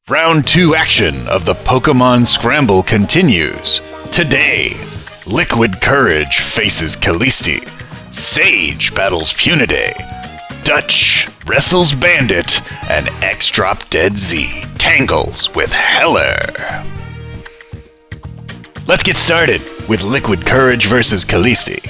Round 2 action of the Pokémon Scramble continues. Today, LiquidKourage faces Kallisti, Sage battles Pyunidae, Dutch wrestles Bandit, and xDropDeadz tangles with Heller. Let's get started with LiquidKourage versus Kallisti.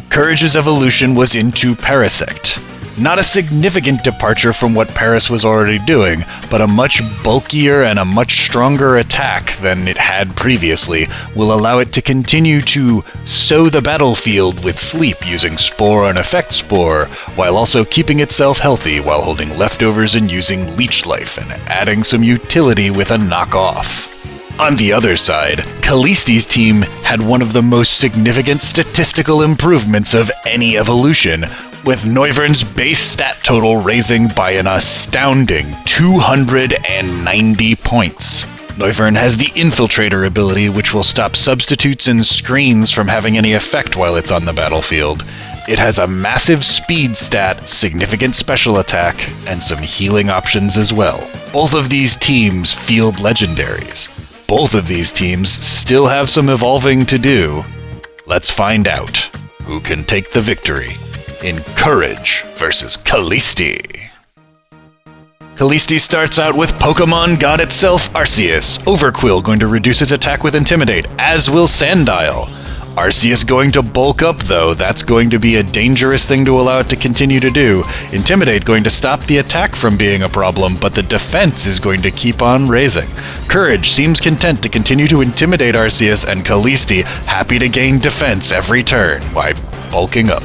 Courage's evolution was into Parasect. Not a significant departure from what Paras was already doing, but a much bulkier and a much stronger attack than it had previously will allow it to continue to sow the battlefield with sleep using Spore and Effect Spore, while also keeping itself healthy while holding leftovers and using Leech Life and adding some utility with a knockoff. On the other side, Kallisti's team had one of the most significant statistical improvements of any evolution, with Noivern's base stat total raising by an astounding 290 points. Noivern has the Infiltrator ability, which will stop substitutes and screens from having any effect while it's on the battlefield. It has a massive speed stat, significant special attack, and some healing options as well. Both of these teams field legendaries. Both of these teams still have some evolving to do. Let's find out who can take the victory in Courage versus Kallisti. Kallisti starts out with Pokemon God itself, Arceus. Overqwil going to reduce its attack with Intimidate, as will Sandile. Arceus going to bulk up though, that's going to be a dangerous thing to allow it to continue to do. Intimidate going to stop the attack from being a problem, but the defense is going to keep on raising. Courage seems content to continue to intimidate Arceus, and Kallisti happy to gain defense every turn by bulking up.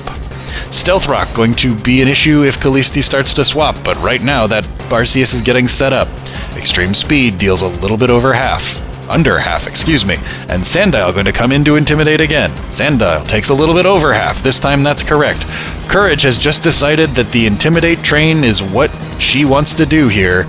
Stealth Rock going to be an issue if Kallisti starts to swap, but right now that Arceus is getting set up. Extreme Speed deals a little bit under half, and Sandile going to come in to intimidate again. Sandile takes a little bit over half, this time that's correct. Courage has just decided that the Intimidate train is what she wants to do here,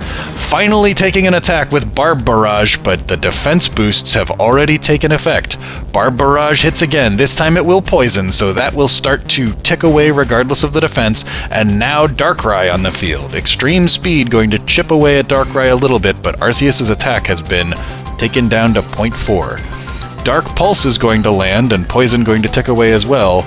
finally taking an attack with Barb Barrage, but the defense boosts have already taken effect. Barb Barrage hits again, this time it will poison, so that will start to tick away regardless of the defense, and now Darkrai on the field. Extreme Speed going to chip away at Darkrai a little bit, but Arceus' attack has been taken down to 0.4. Dark Pulse is going to land, and Poison going to tick away as well.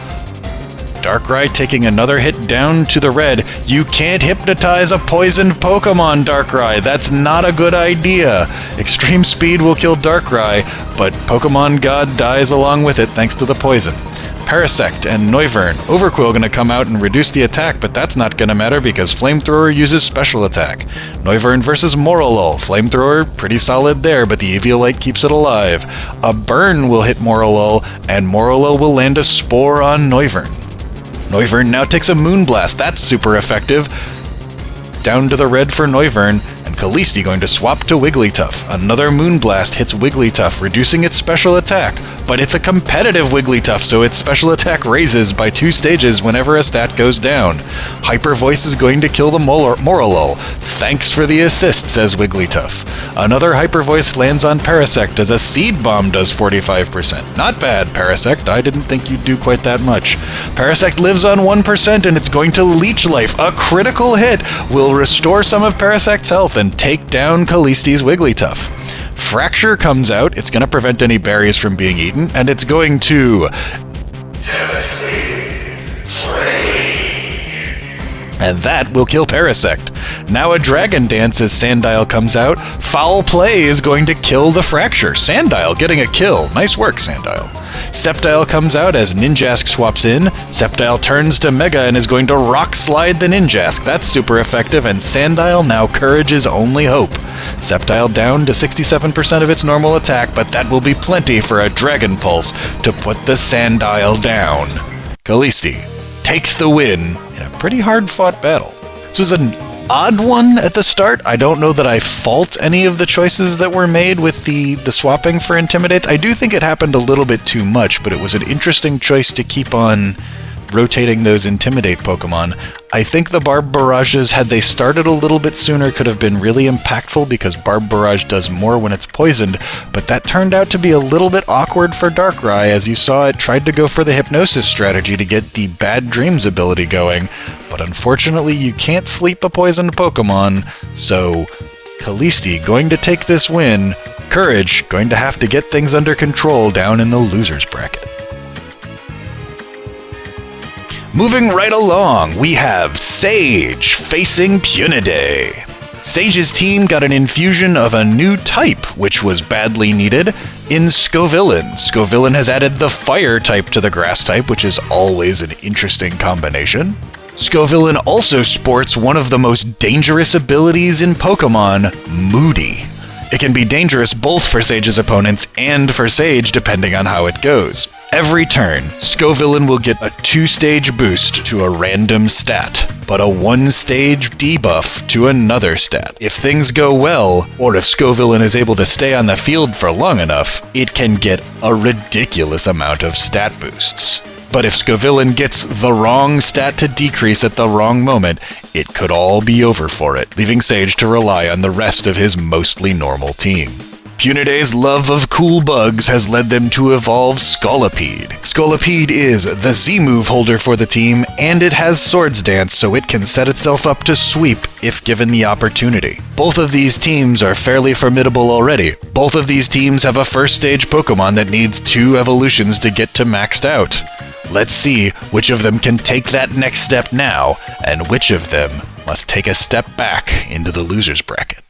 Darkrai taking another hit down to the red. You can't hypnotize a poisoned Pokemon, Darkrai. That's not a good idea. Extreme Speed will kill Darkrai, but Pokemon God dies along with it thanks to the poison. Parasect and Noivern. Overqwil going to come out and reduce the attack, but that's not going to matter because Flamethrower uses special attack. Noivern versus Morolol. Flamethrower, pretty solid there, but the Eviolite keeps it alive. A Burn will hit Morolol, and Morolol will land a Spore on Noivern. Noivern now takes a Moonblast. That's super effective. Down to the red for Noivern, and Kallisti going to swap to Wigglytuff. Another Moonblast hits Wigglytuff, reducing its special attack, but it's a competitive Wigglytuff, so its special attack raises by 2 stages whenever a stat goes down. Hyper Voice is going to kill the Morolol. Thanks for the assist, says Wigglytuff. Another Hyper Voice lands on Parasect as a Seed Bomb does 45%. Not bad, Parasect. I didn't think you'd do quite that much. Parasect lives on 1%, and it's going to Leech Life. A critical hit will restore some of Parasect's health and take down Kallisti's Wigglytuff. Fracture comes out, it's going to prevent any berries from being eaten, and it's going to and that will kill Parasect. Now a Dragon Dance as Sandile comes out. Foul Play is going to kill the Fracture. Sandile getting a kill. Nice work, Sandile. Sceptile comes out as Ninjask swaps in. Sceptile turns to Mega and is going to Rock Slide the Ninjask. That's super effective, and Sandile now Courage's only hope. Sceptile down to 67% of its normal attack, but that will be plenty for a Dragon Pulse to put the Sandile down. Kallisti takes the win in a pretty hard-fought battle. This was an odd one at the start. I don't know that I fault any of the choices that were made with the swapping for Intimidate. I do think it happened a little bit too much, but it was an interesting choice to keep on rotating those Intimidate Pokemon. I think the Barb Barrages, had they started a little bit sooner, could have been really impactful because Barb Barrage does more when it's poisoned, but that turned out to be a little bit awkward for Darkrai. As you saw, it tried to go for the Hypnosis strategy to get the Bad Dreams ability going, but unfortunately you can't sleep a poisoned Pokemon, so Kallisti going to take this win. Courage going to have to get things under control down in the losers bracket. Moving right along, we have Sage facing Pyunidae. Sage's team got an infusion of a new type, which was badly needed, in Scovillain. Scovillain has added the fire type to the grass type, which is always an interesting combination. Scovillain also sports one of the most dangerous abilities in Pokemon, Moody. It can be dangerous both for Sage's opponents and for Sage, depending on how it goes. Every turn, Scovillain will get a 2-stage boost to a random stat, but a 1-stage debuff to another stat. If things go well, or if Scovillain is able to stay on the field for long enough, it can get a ridiculous amount of stat boosts. But if Scovillain gets the wrong stat to decrease at the wrong moment, it could all be over for it, leaving Sage to rely on the rest of his mostly normal team. Pyunidae's love of cool bugs has led them to evolve Scolipede. Scolipede is the Z-move holder for the team, and it has Swords Dance, so it can set itself up to sweep if given the opportunity. Both of these teams are fairly formidable already. Both of these teams have a first-stage Pokemon that needs 2 evolutions to get to maxed out. Let's see which of them can take that next step now, and which of them must take a step back into the losers bracket.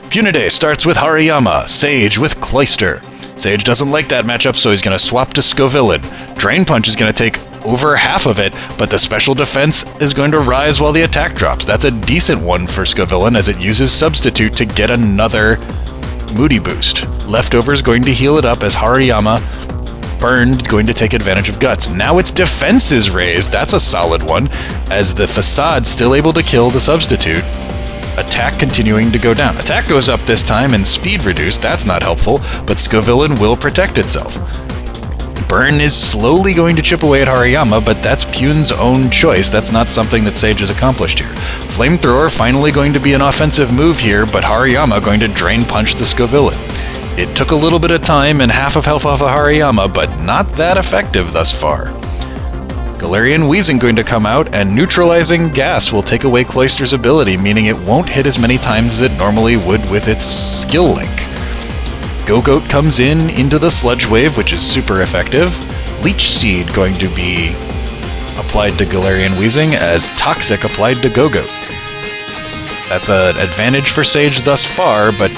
Pyunidae starts with Hariyama, Sage with Cloyster. Sage doesn't like that matchup, so he's going to swap to Scovillain. Drain Punch is going to take over half of it, but the special defense is going to rise while the attack drops. That's a decent one for Scovillain, as it uses Substitute to get another Moody boost. Leftover is going to heal it up as Hariyama Burned going to take advantage of Guts. Now its defense is raised. That's a solid one, as the Facade still able to kill the Substitute. Attack continuing to go down. Attack goes up this time and speed reduced. That's not helpful, but Scovillain will protect itself. Burn is slowly going to chip away at Hariyama, but that's Pyun's own choice. That's not something that Sage has accomplished here. Flamethrower finally going to be an offensive move here, but Hariyama going to Drain Punch the Scovillain. It took a little bit of time and half of health off of Hariyama, but not that effective thus far. Galarian Weezing going to come out, and Neutralizing Gas will take away Cloyster's ability, meaning it won't hit as many times as it normally would with its skill link. Go-Goat comes into the Sludge Wave, which is super effective. Leech Seed going to be applied to Galarian Weezing as Toxic applied to Go-Goat. That's an advantage for Sage thus far, but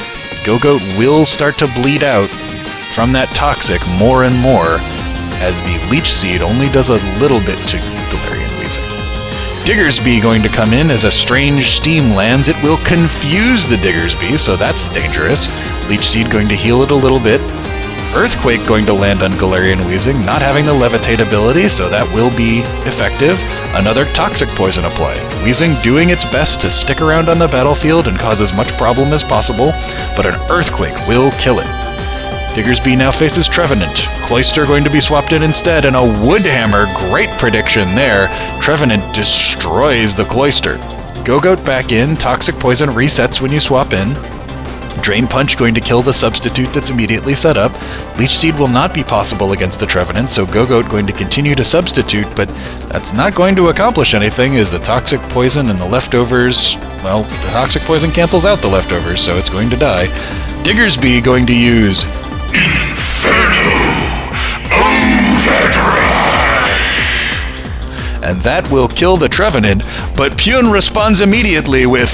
Go-Goat will start to bleed out from that Toxic more and more, as the Leech Seed only does a little bit to Galarian Weezing. Diggersby going to come in as a strange steam lands. It will confuse the Diggersby, so that's dangerous. Leech Seed going to heal it a little bit. Earthquake going to land on Galarian Weezing, not having the Levitate ability, so that will be effective. Another Toxic Poison applied. Weezing doing its best to stick around on the battlefield and cause as much problem as possible, but an Earthquake will kill it. Diggersby now faces Trevenant. Cloyster going to be swapped in instead, and a Woodhammer, great prediction there. Trevenant destroys the Cloyster. Go-Goat back in, Toxic Poison resets when you swap in. Drain Punch going to kill the Substitute that's immediately set up. Leech Seed will not be possible against the Trevenant, so Go-Goat going to continue to Substitute, but that's not going to accomplish anything, as the Toxic Poison and the leftovers, well, the Toxic Poison cancels out the leftovers, so it's going to die. Diggersby going to use Inferno Overdrive, and that will kill the Trevenant, but Pyun responds immediately with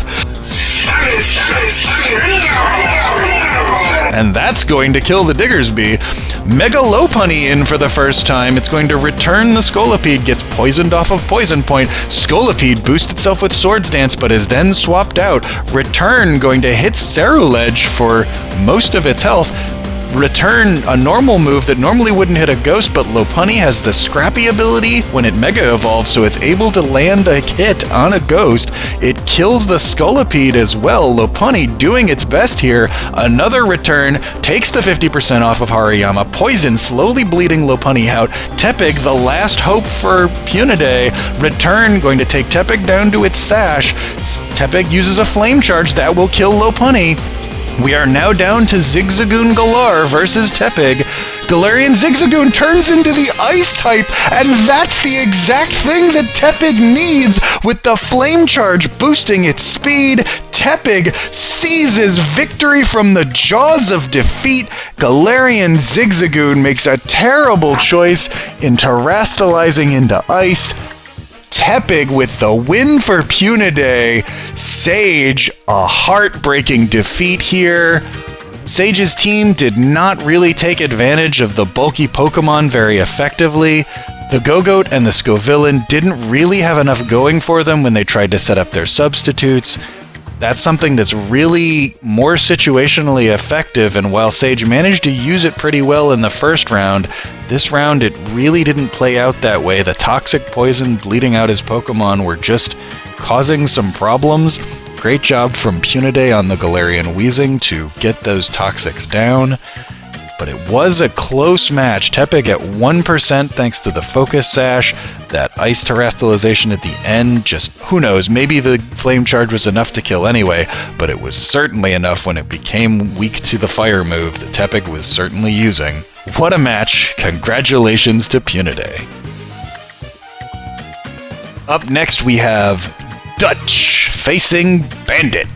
and that's going to kill the Diggersby. Mega Lopunny in for the first time. It's going to return the Scolipede, gets poisoned off of Poison Point. Scolipede boosts itself with Swords Dance, but is then swapped out. Return going to hit Ceruledge for most of its health. Return, a normal move that normally wouldn't hit a ghost, but Lopunny has the Scrappy ability when it Mega Evolves, so it's able to land a hit on a ghost. It kills the Scolipede as well. Lopunny doing its best here. Another return, takes the 50% off of Hariyama. Poison slowly bleeding Lopunny out. Tepig, the last hope for Pyunidae. Return, going to take Tepig down to its sash. Tepig uses a Flame Charge, that will kill Lopunny. We are now down to Zigzagoon Galar versus Tepig. Galarian Zigzagoon turns into the Ice type, and that's the exact thing that Tepig needs. With the Flame Charge boosting its speed, Tepig seizes victory from the jaws of defeat. Galarian Zigzagoon makes a terrible choice in terastallizing into Ice. Tepig with the win for Pyunidae. Sage, a heartbreaking defeat here. Sage's team did not really take advantage of the bulky Pokemon very effectively. The Go-Goat and the Scovillain didn't really have enough going for them when they tried to set up their substitutes. That's something that's really more situationally effective, and while Sage managed to use it pretty well in the first round, this round it really didn't play out that way. The toxic poison bleeding out his Pokemon were just causing some problems. Great job from Pyunidae on the Galarian Weezing to get those toxics down. But it was a close match. Tepig at 1% thanks to the Focus Sash. That Ice Terastallization at the end, just who knows, maybe the Flame Charge was enough to kill anyway, but it was certainly enough when it became weak to the Fire move that Tepig was certainly using. What a match. Congratulations to Pyunidae. Up next we have Dutch facing Bandit.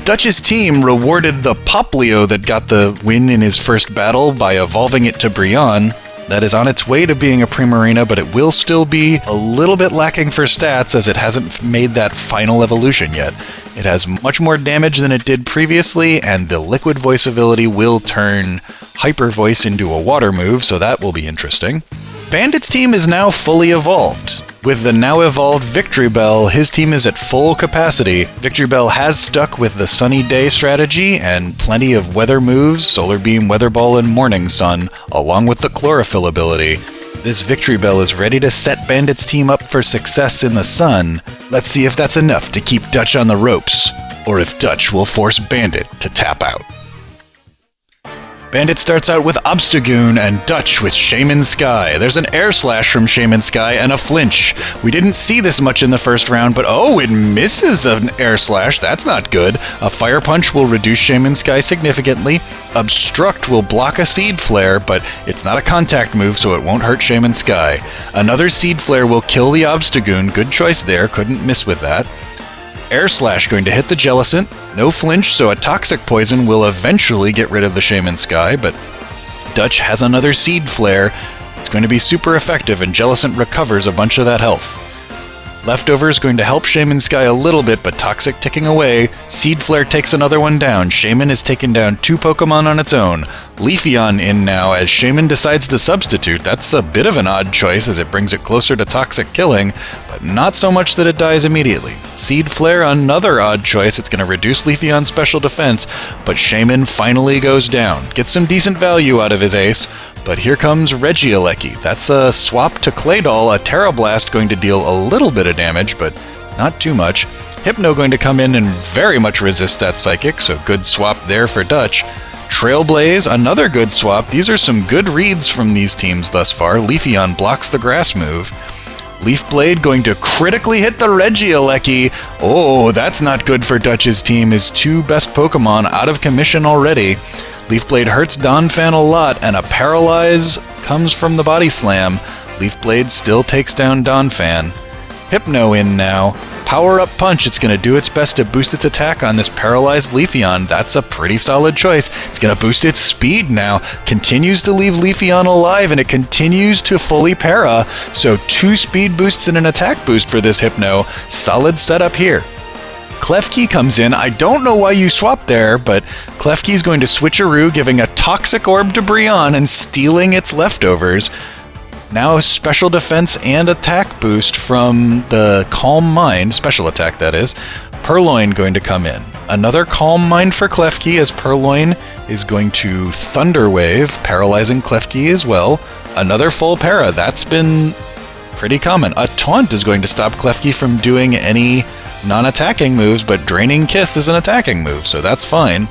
Dutch's team rewarded the Poplio that got the win in his first battle by evolving it to Brionne. That is on its way to being a Primarina, but it will still be a little bit lacking for stats as it hasn't made that final evolution yet. It has much more damage than it did previously, and the Liquid Voice ability will turn Hyper Voice into a water move, so that will be interesting. Bandit's team is now fully evolved. With the now evolved Victreebel, his team is at full capacity. Victreebel has stuck with the Sunny Day strategy and plenty of weather moves, Solar Beam, Weather Ball, and Morning Sun, along with the Chlorophyll ability. This Victreebel is ready to set Bandit's team up for success in the sun. Let's see if that's enough to keep Dutch on the ropes, or if Dutch will force Bandit to tap out. Bandit starts out with Obstagoon and Dutch with Shaman Sky. There's an Air Slash from Shaman Sky and a flinch. We didn't see this much in the first round, but oh, it misses an Air Slash. That's not good. A Fire Punch will reduce Shaman Sky significantly. Obstruct will block a Seed Flare, but it's not a contact move, so it won't hurt Shaman Sky. Another Seed Flare will kill the Obstagoon. Good choice there. Couldn't miss with that. Air Slash going to hit the Jellicent. No flinch, so a Toxic Poison will eventually get rid of the Shaman Sky, but Dutch has another Seed Flare. It's going to be super effective, and Jellicent recovers a bunch of that health. Leftover is going to help Shaman Sky a little bit, but Toxic ticking away. Seed Flare takes another one down. Shaman has taken down 2 Pokemon on its own. Leafeon in now as Shaman decides to substitute. That's a bit of an odd choice as it brings it closer to Toxic killing, but not so much that it dies immediately. Seed Flare, another odd choice. It's going to reduce Leafeon's special defense, but Shaman finally goes down. Gets some decent value out of his ace, but here comes Regieleki. That's a swap to Claydol, a Terra Blast going to deal a little bit of damage, but not too much. Hypno going to come in and very much resist that Psychic, so good swap there for Dutch. Trailblaze, another good swap. These are some good reads from these teams thus far. Leafeon blocks the Grass move. Leaf Blade going to critically hit the Regieleki. Oh, that's not good for Dutch's team. His 2 best Pokemon out of commission already. Leaf Blade hurts Donphan a lot, and a Paralyze comes from the Body Slam. Leaf Blade still takes down Donphan. Hypno in now. Power Up Punch, it's going to do its best to boost its attack on this paralyzed Leafeon. That's a pretty solid choice. It's going to boost its speed now. Continues to leave Leafeon alive, and it continues to fully para. So 2 speed boosts and an attack boost for this Hypno. Solid setup here. Klefki comes in. I don't know why you swapped there, but Klefki is going to switcheroo, giving a Toxic Orb to Brionne and stealing its leftovers. Now a special defense and attack boost from the Calm Mind, special attack that is. Purloin going to come in. Another Calm Mind for Klefki as Purloin is going to Thunder Wave, paralyzing Klefki as well. Another full para, that's been pretty common. A Taunt is going to stop Klefki from doing any non-attacking moves, but Draining Kiss is an attacking move, so that's fine.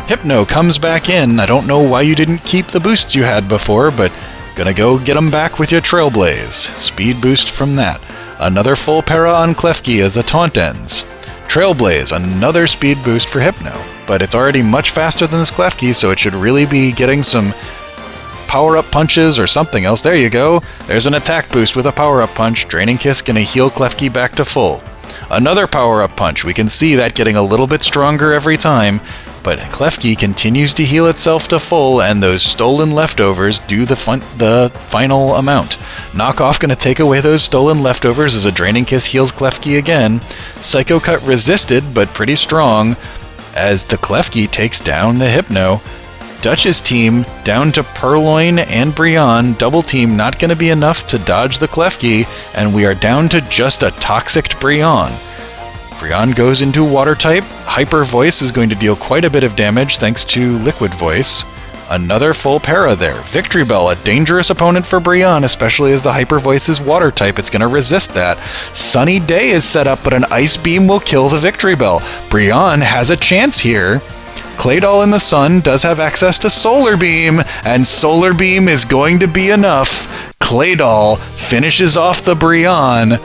Hypno comes back in. I don't know why you didn't keep the boosts you had before, but gonna go get them back with your Trailblaze. Speed boost from that. Another full para on Klefki as the taunt ends. Trailblaze, another speed boost for Hypno, but it's already much faster than this Klefki, so it should really be getting some power-up punches or something else. There you go. There's an attack boost with a power-up punch. Draining Kiss gonna heal Klefki back to full. Another power-up punch. We can see that getting a little bit stronger every time, but Klefki continues to heal itself to full, and those stolen leftovers do the final amount. Knockoff gonna take away those stolen leftovers as a Draining Kiss heals Klefki again. Psycho Cut resisted, but pretty strong, as the Klefki takes down the Hypno. Dutch's team down to Purloin and Brion. Double team not going to be enough to dodge the Klefki, and we are down to just a Toxic Brion. Brion goes into Water type. Hyper Voice is going to deal quite a bit of damage thanks to Liquid Voice. Another full para there. Victory Bell, a dangerous opponent for Brion, especially as the Hyper Voice is Water type. It's going to resist that. Sunny Day is set up, but an Ice Beam will kill the Victory Bell. Brion has a chance here. Claydol in the Sun does have access to Solar Beam, and Solar Beam is going to be enough. Claydol finishes off the Brion,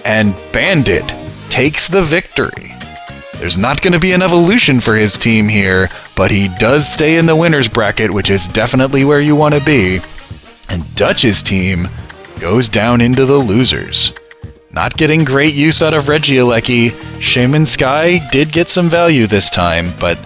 and Bandit takes the victory. There's not going to be an evolution for his team here, but he does stay in the winner's bracket, which is definitely where you want to be. And Dutch's team goes down into the losers. Not getting great use out of Regieleki. Shaman Sky did get some value this time, but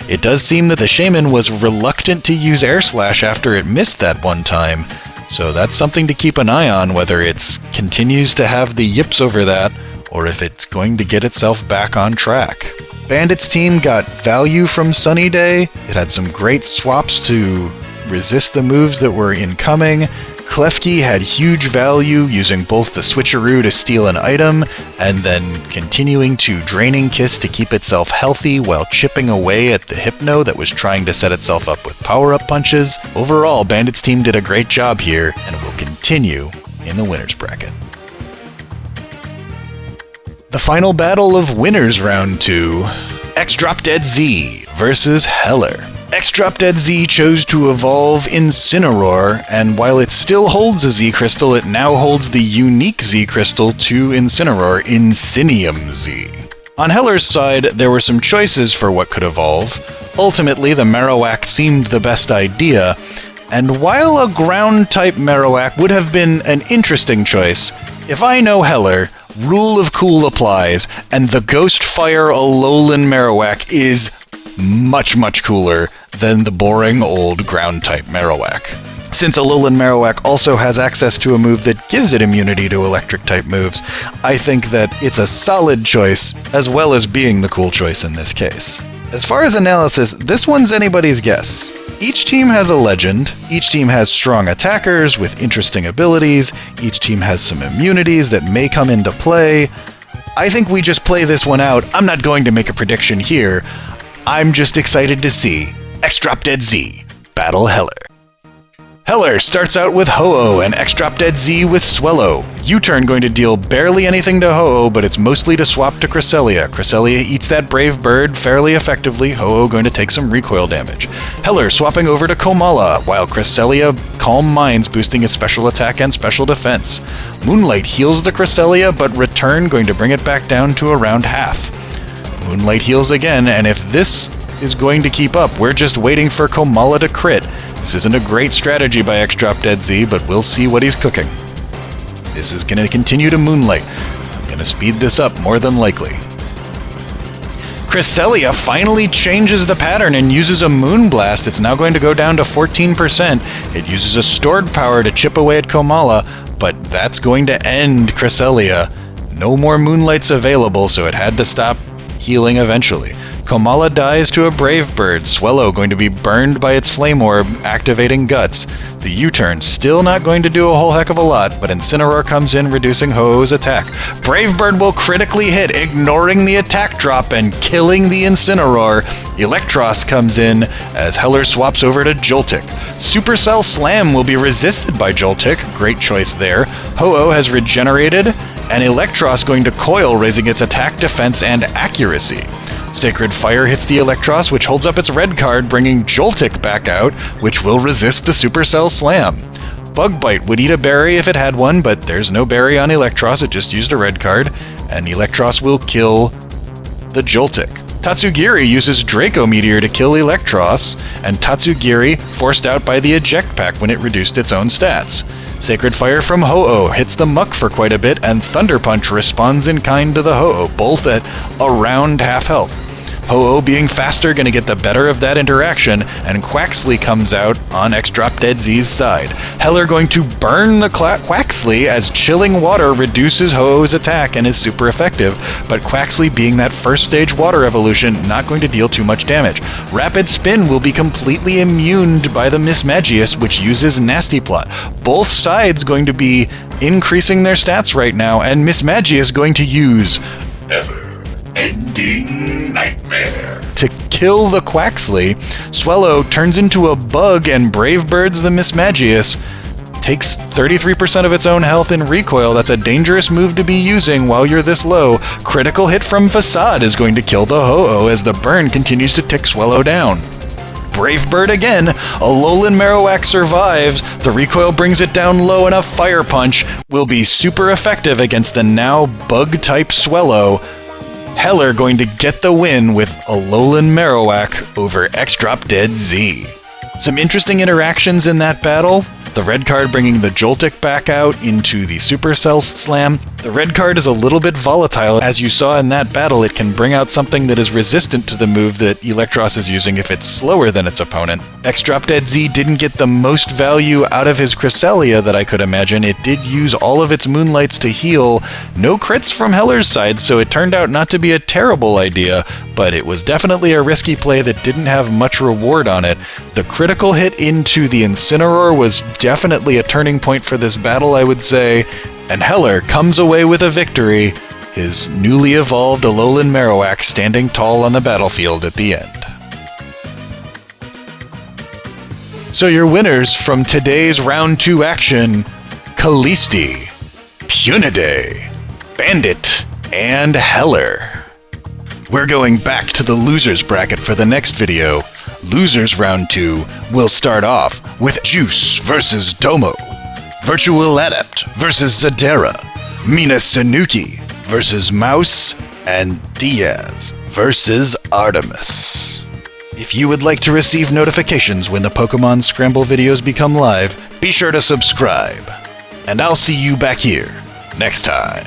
it does seem that the Shaman was reluctant to use Air Slash after it missed that one time, so that's something to keep an eye on, whether it continues to have the yips over that, or if it's going to get itself back on track. Bandit's team got value from Sunny Day. It had some great swaps to resist the moves that were incoming. Klefki had huge value using both the switcheroo to steal an item and then continuing to Draining Kiss to keep itself healthy while chipping away at the Hypno that was trying to set itself up with power-up punches. Overall, Bandit's team did a great job here and will continue in the winner's bracket. The final battle of Winners Round 2, xDropDeadz versus Heller. xDropDeadz chose to evolve Incineroar, and while it still holds a Z Crystal, it now holds the unique Z Crystal to Incineroar, Incinium Z. On Heller's side, there were some choices for what could evolve. Ultimately, the Marowak seemed the best idea, and while a Ground-type Marowak would have been an interesting choice, if I know Heller, Rule of Cool applies, and the Ghost Fire Alolan Marowak is much, much cooler than the boring old Ground-type Marowak. Since Alolan Marowak also has access to a move that gives it immunity to Electric-type moves, I think that it's a solid choice, as well as being the cool choice in this case. As far as analysis, this one's anybody's guess. Each team has a legend, each team has strong attackers with interesting abilities, each team has some immunities that may come into play. I think we just play this one out. I'm not going to make a prediction here. I'm just excited to see xDropDeadz battle Heller. Heller starts out with Ho-Oh and xDropDeadz with Swellow. U-turn going to deal barely anything to Ho-Oh, but it's mostly to swap to Cresselia. Cresselia eats that Brave Bird fairly effectively. Ho-Oh going to take some recoil damage. Heller swapping over to Komala, while Cresselia Calm Minds boosting its special attack and special defense. Moonlight heals the Cresselia, but Return going to bring it back down to around half. Moonlight heals again, and if this is going to keep up, we're just waiting for Komala to crit. This isn't a great strategy by xDropDeadz, but we'll see what he's cooking. This is going to continue to Moonlight. I'm going to speed this up more than likely. Cresselia finally changes the pattern and uses a Moonblast. It's now going to go down to 14%. It uses a stored power to chip away at Komala, but that's going to end Cresselia. No more Moonlights available, so it had to stop healing eventually. Komala dies to a Brave Bird. Swellow going to be burned by its Flame Orb, activating Guts. The U-turn still not going to do a whole heck of a lot, but Incineroar comes in, reducing Ho-Oh's attack. Brave Bird will critically hit, ignoring the attack drop and killing the Incineroar. Electros comes in as Heller swaps over to Joltik. Supercell Slam will be resisted by Joltik. Great choice there. Ho-Oh has regenerated, and Electros going to coil, raising its attack, defense, and accuracy. Sacred Fire hits the Electros, which holds up its red card, bringing Joltik back out, which will resist the Supercell Slam. Bug Bite would eat a berry if it had one, but there's no berry on Electros, it just used a red card, and Electros will kill the Joltik. Tatsugiri uses Draco Meteor to kill Electros, and Tatsugiri forced out by the eject pack when it reduced its own stats. Sacred Fire from Ho-Oh hits the muck for quite a bit, and Thunder Punch responds in kind to the Ho-Oh, both at around half health. Ho-Oh being faster gonna get the better of that interaction, and Quaxly comes out on xDropDeadz's side. Heller going to burn the Quaxly as chilling water reduces Ho-Oh's attack and is super effective, but Quaxly being that first stage water evolution, not going to deal too much damage. Rapid Spin will be completely immuned by the Mismagius, which uses Nasty Plot. Both sides going to be increasing their stats right now, and Mismagius going to use Ending Nightmare to kill the Quaxly. Swellow turns into a bug, and Brave Birds the Mismagius takes 33% of its own health in recoil. That's a dangerous move to be using while you're this low. Critical hit from Facade is going to kill the Ho-Oh as the burn continues to tick Swellow down. Brave Bird again, Alolan Marowak survives, the recoil brings it down low, and a Fire Punch will be super effective against the now bug-type Swellow. Heller going to get the win with Alolan Marowak over xDropDeadz. Some interesting interactions in that battle. The red card bringing the Joltik back out into the Supercell Slam. The red card is a little bit volatile. As you saw in that battle, it can bring out something that is resistant to the move that Electros is using if it's slower than its opponent. xDropDeadz didn't get the most value out of his Cresselia that I could imagine. It did use all of its Moonlights to heal. No crits from Heller's side, so it turned out not to be a terrible idea, but it was definitely a risky play that didn't have much reward on it. The critical hit into the Incineroar was definitely a turning point for this battle, I would say, and Heller comes away with a victory, his newly evolved Alolan Marowak standing tall on the battlefield at the end. So your winners from today's Round 2 action: Kallisti, Pyunidae, Bandit, and Heller. We're going back to the losers bracket for the next video. Losers Round 2 will start off with Juice versus Domo, Virtual Adept versus Zadera, Mina Sanuki versus Mouse, and Diaz versus Artemis. If you would like to receive notifications when the Pokémon Scramble videos become live, be sure to subscribe. And I'll see you back here next time.